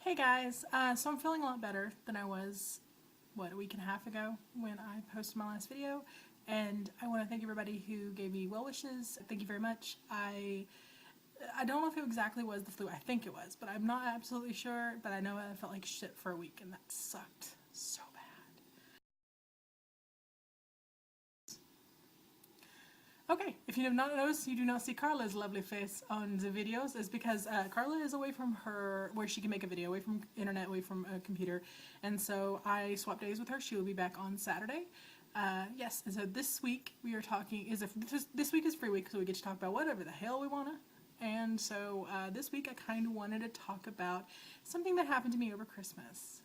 Hey guys, so I'm feeling a lot better than I was, a week and a half ago when I posted my last video, and I want to thank everybody who gave me well wishes. Thank you very much. I don't know if it exactly was the flu. I think it was, but I'm not absolutely sure, but I know I felt like shit for a week, and that sucked so bad. Okay, if you have not noticed, you do not see Carla's lovely face on the videos, is because Carla is away from where she can make a video, away from internet, away from a computer, and so I swapped days with her. She will be back on Saturday. Yes, and so this week we are talking, this week is free week, so we get to talk about whatever the hell we wanna, and so this week I kind of wanted to talk about something that happened to me over Christmas.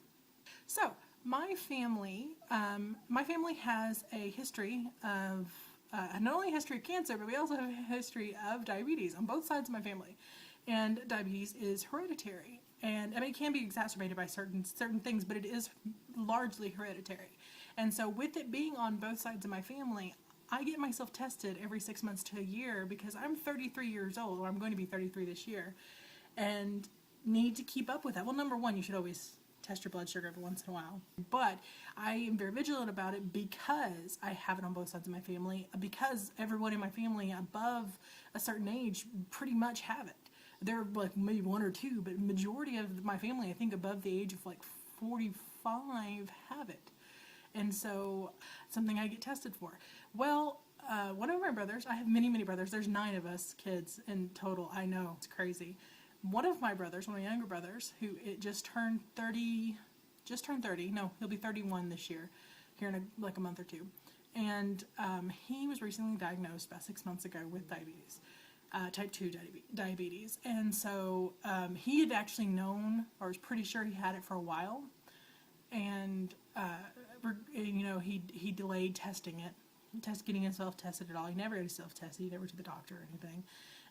So, my family has a history of not only a history of cancer, but we also have a history of diabetes on both sides of my family. And diabetes is hereditary. And I mean, it can be exacerbated by certain things, but it is largely hereditary. And so with it being on both sides of my family, I get myself tested every 6 months to a year because I'm 33 years old, or I'm going to be 33 this year, and need to keep up with that. Well, number one, you should always test your blood sugar every once in a while. But I am very vigilant about it because I have it on both sides of my family, because everyone in my family above a certain age pretty much have it. There are like maybe one or two, but majority of my family, I think above the age of like 45, have it. And so, something I get tested for. Well, one of my brothers, I have many brothers, there's 9 of us kids in total, I know, it's crazy. One of my brothers, one of my younger brothers, who just turned 30, no, he'll be 31 this year, here in like a month or two. And he was recently diagnosed about 6 months ago with diabetes, type 2 diabetes. And so he had actually known, or was pretty sure he had it for a while. And, you know, he delayed testing it, getting himself tested at all. He never had himself tested, he never to the doctor or anything.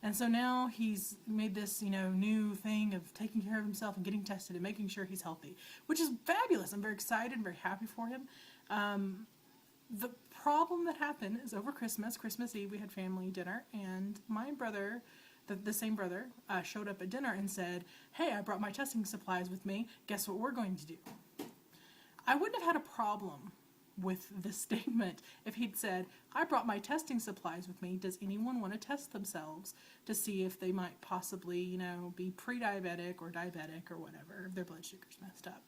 And so now he's made this, you know, new thing of taking care of himself and getting tested and making sure he's healthy, which is fabulous. I'm very excited and very happy for him. The problem that happened is over Christmas Eve, we had family dinner, and my brother, the same brother, showed up at dinner and said, "Hey, I brought my testing supplies with me. Guess what we're going to do?" I wouldn't have had a problem with this statement if he'd said, "I brought my testing supplies with me. Does anyone want to test themselves to see if they might possibly, you know, be pre-diabetic or diabetic or whatever, if their blood sugar's messed up?"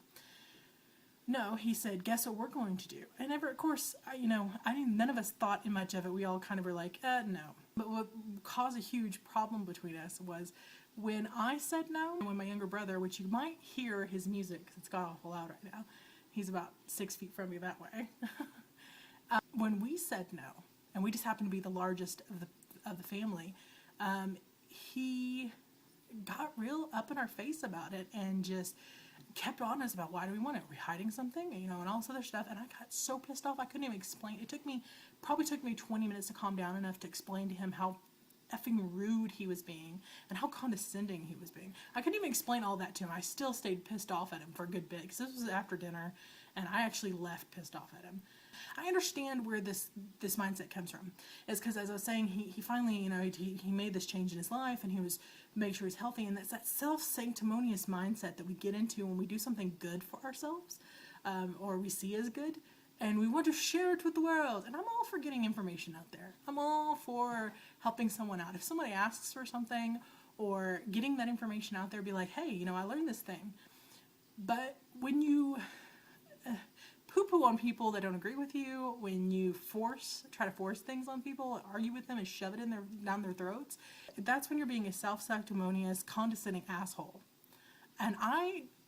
No, he said, "Guess what we're going to do?" And of course, none of us thought much of it. We all kind of were like, no. But what caused a huge problem between us was when I said no, and when my younger brother, which you might hear his music because it's got awful loud right now, he's about 6 feet from me that way. When we said no, and we just happened to be the largest of the family, he got real up in our face about it and just kept on us about, why do we want it? Are we hiding something? You know, and all this other stuff. And I got so pissed off I couldn't even explain. It probably took me 20 minutes to calm down enough to explain to him how effing rude he was being and how condescending he was being. I couldn't even explain all that to him. I still stayed pissed off at him for a good bit because this was after dinner, and I actually left pissed off at him. I understand where this mindset comes from. It's because, as I was saying, he finally, you know, he made this change in his life, and he was make sure he's healthy, and that's that self-sanctimonious mindset that we get into when we do something good for ourselves, or we see as good, and we want to share it with the world. And I'm all for getting information out there. I'm all for helping someone out. If somebody asks for something, or getting that information out there, be like, hey, you know, I learned this thing. But when you poo-poo on people that don't agree with you, when you try to force things on people, argue with them and shove it down their throats, that's when you're being a self-sanctimonious, condescending asshole. And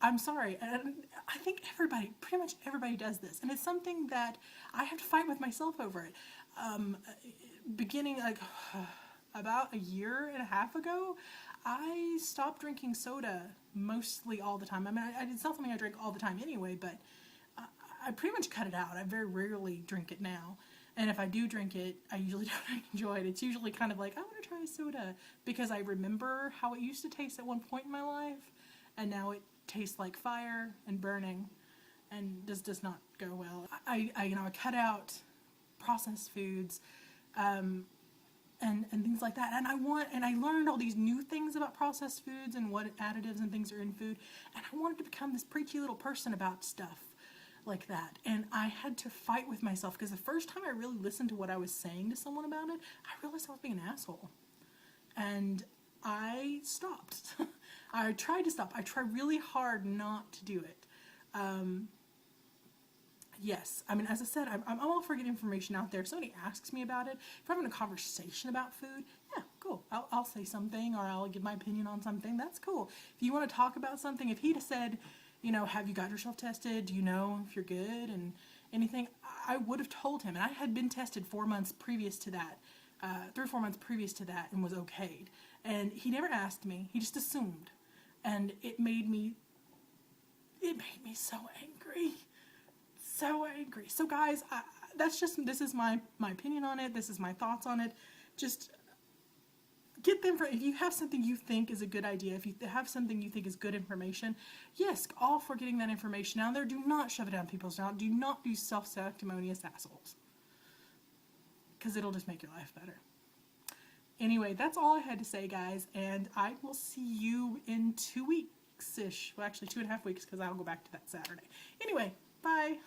I'm sorry, and I think pretty much everybody does this, and it's something that I have to fight with myself over it. Beginning like about a year and a half ago, I stopped drinking soda mostly all the time. I mean, it's not something I drink all the time anyway, but I pretty much cut it out. I very rarely drink it now. And if I do drink it, I usually don't enjoy it. It's usually kind of like, I want to try soda, because I remember how it used to taste at one point in my life, and now it tastes like fire and burning, and does not go well. I cut out processed foods. and things like that. And I learned all these new things about processed foods and what additives and things are in food. And I wanted to become this preachy little person about stuff like that. And I had to fight with myself, because the first time I really listened to what I was saying to someone about it, I realized I was being an asshole. And I stopped. I tried to stop. I tried really hard not to do it. Yes, I mean, as I said, I'm all for getting information out there. If somebody asks me about it, if I'm having a conversation about food, yeah, cool. I'll say something, or I'll give my opinion on something. That's cool. If you want to talk about something, if he'd have said, you know, have you got yourself tested? Do you know if you're good and anything? I would have told him. And I had been tested 4 months previous to that, 3 or 4 months previous to that, and was okayed. And he never asked me. He just assumed. And it made me so angry. So angry. So guys, this is my opinion on it. This is my thoughts on it. Just get them. If you have something you think is a good idea, if you have something you think is good information, yes, all for getting that information out there. Do not shove it down people's mouth. Do not be self-sanctimonious assholes, because it'll just make your life better. Anyway, that's all I had to say, guys, and I will see you in 2 weeks-ish. Well, actually 2.5 weeks, because I'll go back to that Saturday. Anyway, bye.